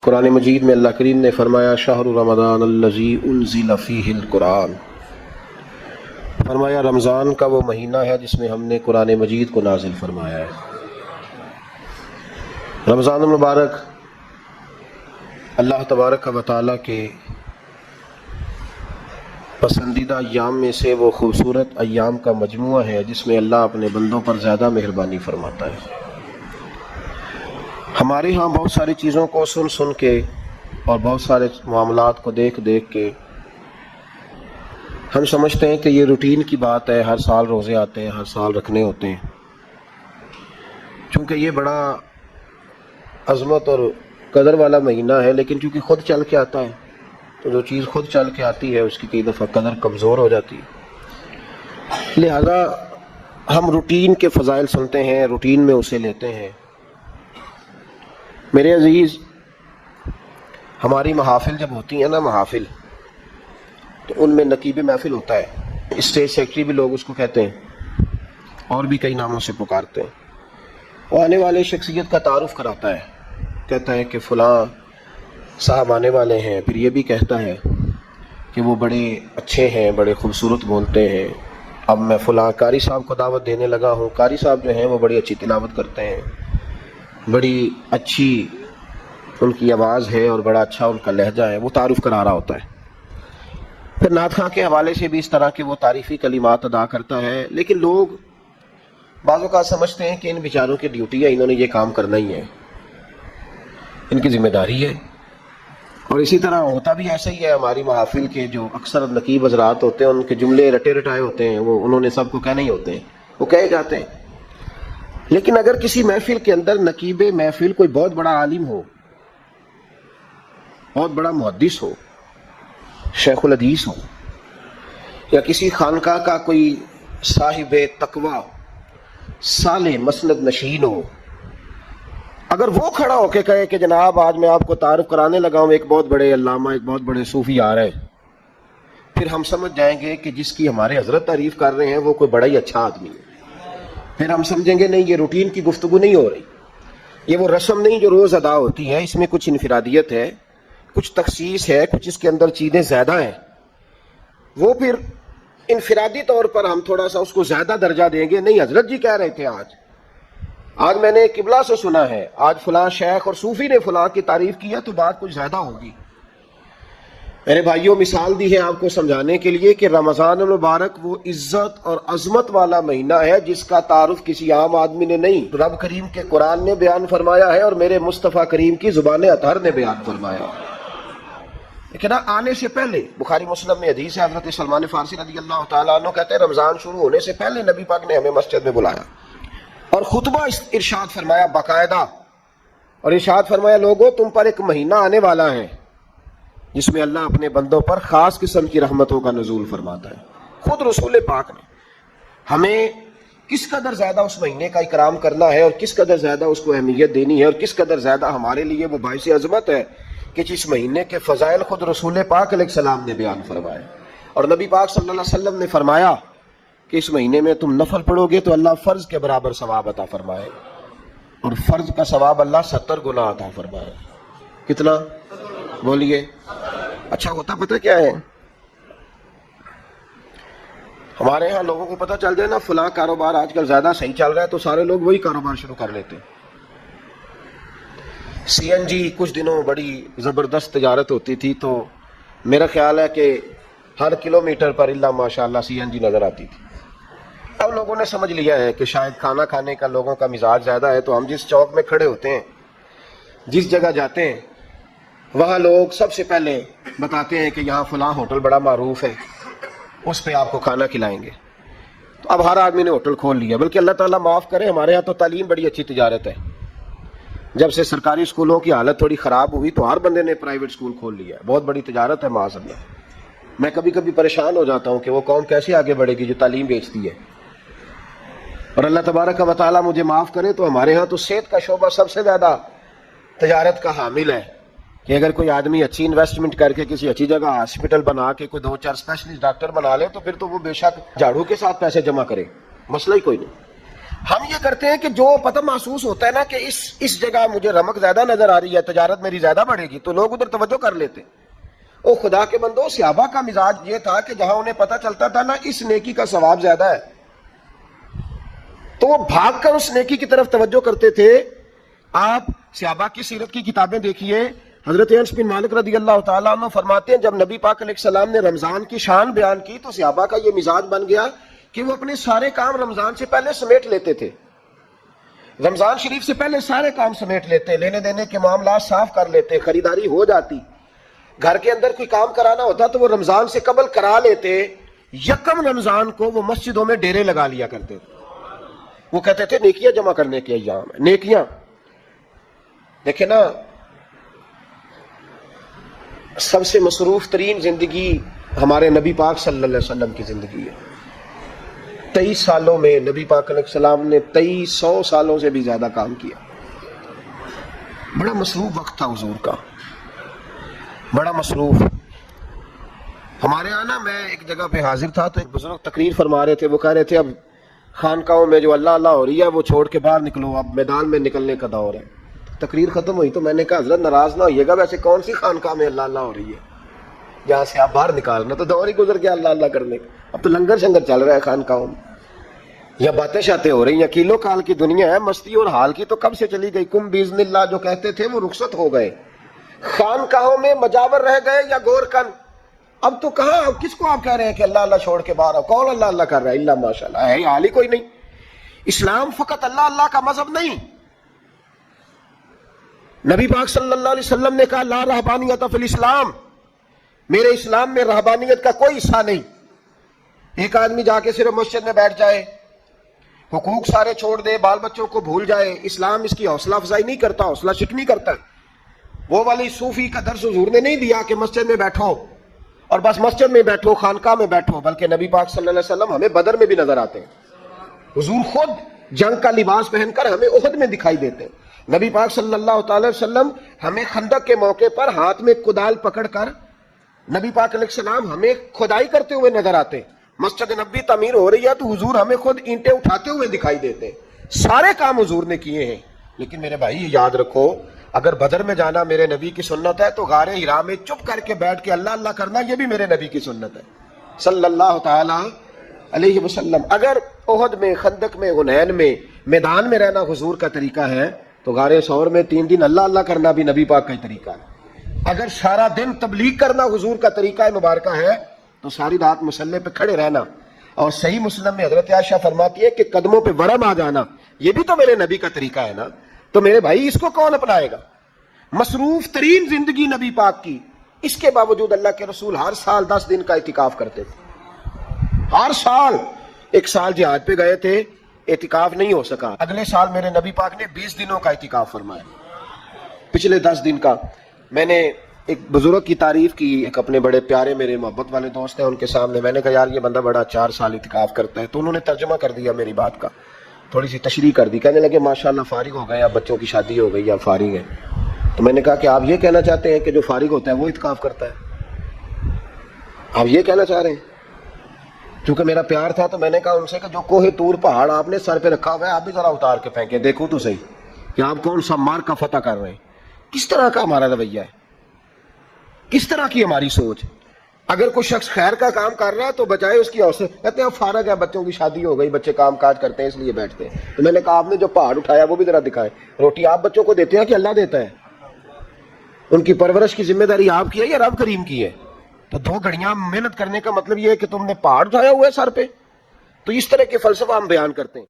قرآن مجید میں اللہ کریم نے فرمایا شہر رمضان الذی انزل فیہ القرآن، فرمایا رمضان کا وہ مہینہ ہے جس میں ہم نے قرآن مجید کو نازل فرمایا ہے۔ رمضان المبارک اللہ تبارک و تعالیٰ کے پسندیدہ ایام میں سے وہ خوبصورت ایام کا مجموعہ ہے جس میں اللہ اپنے بندوں پر زیادہ مہربانی فرماتا ہے۔ ہمارے ہاں بہت ساری چیزوں کو سن کے اور بہت سارے معاملات کو دیکھ کے ہم سمجھتے ہیں کہ یہ روٹین کی بات ہے، ہر سال روزے آتے ہیں، ہر سال رکھنے ہوتے ہیں۔ چونکہ یہ بڑا عظمت اور قدر والا مہینہ ہے، لیکن چونکہ خود چل کے آتا ہے تو جو چیز خود چل کے آتی ہے اس کی کئی دفعہ قدر کمزور ہو جاتی ہے، لہذا ہم روٹین کے فضائل سنتے ہیں، روٹین میں اسے لیتے ہیں۔ میرے عزیز، ہماری محافل جب ہوتی ہیں نا، محافل، تو ان میں نقیب محفل ہوتا ہے، اسٹیج سیکرٹری بھی لوگ اس کو کہتے ہیں، اور بھی کئی ناموں سے پکارتے ہیں۔ وہ آنے والے شخصیت کا تعارف کراتا ہے، کہتا ہے کہ فلاں صاحب آنے والے ہیں، پھر یہ بھی کہتا ہے کہ وہ بڑے اچھے ہیں، بڑے خوبصورت بولتے ہیں، اب میں فلاں قاری صاحب کو دعوت دینے لگا ہوں۔ قاری صاحب جو ہیں وہ بڑی اچھی تلاوت کرتے ہیں، بڑی اچھی ان کی آواز ہے اور بڑا اچھا ان کا لہجہ ہے، وہ تعارف کرا رہا ہوتا ہے۔ پھر نعت خواں کے حوالے سے بھی اس طرح کے وہ تعریفی کلمات ادا کرتا ہے، لیکن لوگ بعض اوقات سمجھتے ہیں کہ ان بیچاروں کی ڈیوٹی ہے، انہوں نے یہ کام کرنا ہی ہے، ان کی ذمہ داری ہے۔ اور اسی طرح ہوتا بھی ایسا ہی ہے، ہماری محافل کے جو اکثر نقیب حضرات ہوتے ہیں ان کے جملے رٹے رٹائے ہوتے ہیں، وہ انہوں نے سب کو کہنے ہی ہوتے ہیں، وہ کہے جاتے ہیں۔ لیکن اگر کسی محفل کے اندر نقیب محفل کوئی بہت بڑا عالم ہو، بہت بڑا محدث ہو، شیخ الحدیث ہو، یا کسی خانقاہ کا کوئی صاحب تقوی صالح مسند نشین ہو، اگر وہ کھڑا ہو کے کہے کہ جناب آج میں آپ کو تعارف کرانے لگا ہوں ایک بہت بڑے علامہ، ایک بہت بڑے صوفی آ رہے ہیں، پھر ہم سمجھ جائیں گے کہ جس کی ہمارے حضرت تعریف کر رہے ہیں وہ کوئی بڑا ہی اچھا آدمی ہے۔ پھر ہم سمجھیں گے نہیں، یہ روٹین کی گفتگو نہیں ہو رہی، یہ وہ رسم نہیں جو روز ادا ہوتی ہے، اس میں کچھ انفرادیت ہے، کچھ تخصیص ہے، کچھ اس کے اندر چیزیں زیادہ ہیں۔ وہ پھر انفرادی طور پر ہم تھوڑا سا اس کو زیادہ درجہ دیں گے، نہیں حضرت جی کہہ رہے تھے آج میں نے قبلہ سے سنا ہے، آج فلاں شیخ اور صوفی نے فلاں کی تعریف کی ہے تو بات کچھ زیادہ ہوگی۔ میرے بھائیوں، مثال دی ہے آپ کو سمجھانے کے لیے کہ رمضان المبارک وہ عزت اور عظمت والا مہینہ ہے جس کا تعارف کسی عام آدمی نے نہیں، رب کریم کے قرآن نے بیان فرمایا ہے اور میرے مصطفیٰ کریم کی زبان اطہر نے بیان فرمایا ہے۔ لیکن آنے سے پہلے بخاری مسلم میں حدیث ہے، حضرت سلمان فارسی رضی اللہ تعالیٰ عنہ کہتے ہیں رمضان شروع ہونے سے پہلے نبی پاک نے ہمیں مسجد میں بلایا اور خطبہ ارشاد فرمایا باقاعدہ، اور ارشاد فرمایا لوگوں تم پر ایک مہینہ آنے والا ہے جس میں اللہ اپنے بندوں پر خاص قسم کی رحمتوں کا نزول فرماتا ہے۔ خود رسول پاک نے ہمیں کس قدر زیادہ اس مہینے کا اکرام کرنا ہے اور کس قدر زیادہ اس کو اہمیت دینی ہے اور کس قدر زیادہ ہمارے لیے وہ باعث عظمت ہے کہ جس مہینے کے فضائل خود رسول پاک علیہ السلام نے بیان فرمائے۔ اور نبی پاک صلی اللہ علیہ وسلم نے فرمایا کہ اس مہینے میں تم نفل پڑھو گے تو اللہ فرض کے برابر ثواب عطا فرمائے، اور فرض کا ثواب اللہ 70 گنا عطا فرمائے۔ کتنا؟ بولیے۔ اچھا ہوتا پتہ کیا ہے، ہمارے ہاں لوگوں کو پتہ چل جائے نا فلاں کاروبار آج کل زیادہ صحیح چل رہا ہے تو سارے لوگ وہی کاروبار شروع کر لیتے ہیں۔ سی این جی کچھ دنوں بڑی زبردست تجارت ہوتی تھی، تو میرا خیال ہے کہ ہر کلومیٹر پر اللہ ماشاءاللہ سی این جی نظر آتی تھی۔ اب لوگوں نے سمجھ لیا ہے کہ شاید کھانا کھانے کا لوگوں کا مزاج زیادہ ہے، تو ہم جس چوک میں کھڑے ہوتے ہیں، جس جگہ جاتے ہیں، وہاں لوگ سب سے پہلے بتاتے ہیں کہ یہاں فلاں ہوٹل بڑا معروف ہے، اس پہ آپ کو کھانا کھلائیں گے۔ تو اب ہر آدمی نے ہوٹل کھول لیا، بلکہ اللہ تعالیٰ معاف کرے، ہمارے یہاں تو تعلیم بڑی اچھی تجارت ہے۔ جب سے سرکاری اسکولوں کی حالت تھوڑی خراب ہوئی تو ہر بندے نے پرائیویٹ اسکول کھول لیا ہے، بہت بڑی تجارت ہے معاذ اللہ۔ میں کبھی کبھی پریشان ہو جاتا ہوں کہ وہ قوم کیسے آگے بڑھے گی جو تعلیم بیچتی ہے۔ اور اللہ تبارک و تعالیٰ مجھے معاف کرے تو ہمارے ہاں تو صحت کا شعبہ سب سے زیادہ تجارت کا حامل ہے، کہ اگر کوئی آدمی اچھی انویسٹمنٹ کر کے کسی اچھی جگہ ہاسپٹل بنا کے کوئی 2-4 اسپیشلسٹ ڈاکٹر بنا لے تو پھر تو وہ بے شک جھاڑو کے ساتھ پیسے جمع کرے، مسئلہ ہی کوئی نہیں۔ ہم یہ کرتے ہیں کہ جو پتہ محسوس ہوتا ہے نا کہ اس جگہ مجھے رمق زیادہ نظر آ رہی ہے، تجارت میری زیادہ بڑھے گی، تو لوگ ادھر توجہ کر لیتے. او خدا کے بندو، صحابہ کا مزاج یہ تھا کہ جہاں انہیں پتہ چلتا تھا نا اس نیکی کا ثواب زیادہ ہے تو وہ بھاگ کر اس نیکی کی طرف توجہ کرتے تھے. آپ صحابہ کی سیرت کی کتابیں دیکھیے. حضرت انس بن مالک رضی اللہ تعالیٰ عنہ فرماتے ہیں جب نبی پاک علیہ السلام نے رمضان کی شان بیان کی تو صحابہ کا یہ مزاج بن گیا کہ وہ اپنے سارے کام رمضان سے پہلے سمیٹ لیتے تھے. رمضان شریف سے پہلے سارے کام سمیٹ لیتے، لینے دینے کے معاملات صاف کر لیتے، خریداری ہو جاتی. گھر کے اندر کوئی کام کرانا ہوتا تو وہ رمضان سے قبل کرا لیتے. یکم رمضان کو وہ مسجدوں میں ڈیرے لگا لیا کرتے تھے. وہ کہتے تھے نیکیاں جمع کرنے کے ایام ہیں. نیکیاں دیکھیں نا، سب سے مصروف ترین زندگی ہمارے نبی پاک صلی اللہ علیہ وسلم کی زندگی ہے. 23 سالوں میں نبی پاک علیہ السلام نے 2300 سالوں سے بھی زیادہ کام کیا. بڑا مصروف وقت تھا حضور کا، بڑا مصروف. ہمارے یہاں نا میں ایک جگہ پہ حاضر تھا تو ایک بزرگ تقریر فرما رہے تھے. وہ کہہ رہے تھے اب خانقاہوں میں جو اللہ اللہ ہو رہی ہے وہ چھوڑ کے باہر نکلو، اب میدان میں نکلنے کا دور ہے. تقریر ختم ہوئی تو میں نے کہا حضرت ناراض نہ ہوئیے گا، ویسے کون سی خانقاہ میں اللہ اللہ ہو رہی ہے جہاں سے آپ باہر نکالنا؟ تو دور ہی گزر گیا اللہ اللہ کرنے کا. اب تو لنگر شنگر چل رہا ہے خانقاہوں میں، یا باتیں شاتیں ہو رہی ہیں. کیلو کال کی دنیا ہے، مستی اور حال کی تو کب سے چلی گئی. کم باذن اللہ جو کہتے تھے وہ رخصت ہو گئے. خانقاہوں میں مجاور رہ گئے یا گور کن. اب تو کہاں، کس کو آپ کہہ رہے ہیں کہ اللہ اللہ چھوڑ کے باہر آؤ؟ کون اللہ اللہ کر رہا ہے؟ اللہ ماشاء اللہ ہے، حال ہی کوئی نہیں. اسلام فقط اللہ اللہ کا مذہب نہیں. نبی پاک صلی اللہ علیہ وسلم نے کہا لا رہبانیت فی الاسلام، میرے اسلام میں رہبانیت کا کوئی حصہ نہیں. ایک آدمی جا کے صرف مسجد میں بیٹھ جائے، حقوق سارے چھوڑ دے، بال بچوں کو بھول جائے، اسلام اس کی حوصلہ افزائی نہیں کرتا، حوصلہ شکنی کرتا ہے. وہ والی صوفی کا درس حضور نے نہیں دیا کہ مسجد میں بیٹھو اور بس مسجد میں بیٹھو، خانقاہ میں بیٹھو، بلکہ نبی پاک صلی اللہ علیہ وسلم ہمیں بدر میں بھی نظر آتے ہیں. حضور خود جنگ کا لباس پہن کر ہمیں احد میں دکھائی دیتے ہیں. نبی پاک صلی اللہ تعالی وسلم ہمیں خندق کے موقع پر ہاتھ میں کدال پکڑ کر نبی پاک علیہ السلام ہمیں کھدائی کرتے ہوئے نظر آتے ہیں. مسجد نبوی تعمیر ہو رہی ہے تو حضور ہمیں خود اینٹیں اٹھاتے ہوئے دکھائی دیتے ہیں. سارے کام حضور نے کیے ہیں. لیکن میرے بھائی یاد رکھو، اگر بدر میں جانا میرے نبی کی سنت ہے تو غار حرا میں چپ کر کے بیٹھ کے اللہ اللہ کرنا یہ بھی میرے نبی کی سنت ہے صلی اللہ تعالی علیہ وسلم. اگر احد میں، خندق میں، حنین میں میدان میں رہنا حضور کا طریقہ ہے تو غار ثور میں 3 دن اللہ اللہ کرنا بھی نبی پاک کا ہی طریقہ ہے. اگر سارا دن تبلیغ کرنا حضور کا طریقہ مبارکہ ہے تو ساری رات مسلح پہ کھڑے رہنا. اور صحیح مسلم میں حضرت عائشہ فرماتی ہے کہ قدموں پہ ورم آ جانا یہ بھی تو میرے نبی کا طریقہ ہے نا. تو میرے بھائی اس کو کون اپنائے گا؟ مصروف ترین زندگی نبی پاک کی، اس کے باوجود اللہ کے رسول ہر سال 10 دن کا اعتکاف کرتے تھے. ہر سال. ایک سال جہاد پہ گئے تھے، اعتکاف نہیں ہو سکا. اگلے سال میرے نبی پاک نے 20 دنوں کا اعتکاف فرمایا. پچھلے 10 دن کا. میں نے ایک بزرگ کی تعریف کی، ایک اپنے بڑے پیارے میرے محبت والے دوست ہیں ان کے سامنے. میں نے کہا یار یہ بندہ بڑا 4 سال اعتکاف کرتا ہے. تو انہوں نے ترجمہ کر دیا میری بات کا، تھوڑی سی تشریح کر دی. کہنے لگے ماشاءاللہ فارغ ہو گئے، اب بچوں کی شادی ہو گئی، اب فارغ ہیں. تو میں نے کہا کہ آپ یہ کہنا چاہتے ہیں کہ جو فارغ ہوتا ہے وہ اعتکاف کرتا ہے؟ آپ یہ کہنا چاہ رہے ہیں؟ چونکہ میرا پیار تھا تو میں نے کہا ان سے کہ جو کوہ طور پہاڑ آپ نے سر پہ رکھا ہوا ہے آپ بھی ذرا اتار کے پھینکیں، دیکھو تو صحیح کہ آپ کون سا مار کا فتح کر رہے ہیں. کس طرح کا ہمارا رویہ ہے، کس طرح کی ہماری سوچ. اگر کوئی شخص خیر کا کام کر رہا ہے تو بجائے اس کی حوصلہ کہتے ہیں اب فارغ ہے، بچوں کی شادی ہو گئی، بچے کام کاج کرتے ہیں اس لیے بیٹھتے ہیں. تو میں نے کہا آپ نے جو پہاڑ اٹھایا وہ بھی ذرا دکھائیں. روٹی آپ بچوں کو دیتے ہیں کہ اللہ دیتا ہے؟ ان کی پرورش کی ذمہ داری آپ کی ہے یا رب کریم کی ہے؟ تو 2 گھڑیاں محنت کرنے کا مطلب یہ ہے کہ تم نے پہاڑ اٹھایا ہوا ہے سر پہ. تو اس طرح کے فلسفہ ہم بیان کرتے ہیں.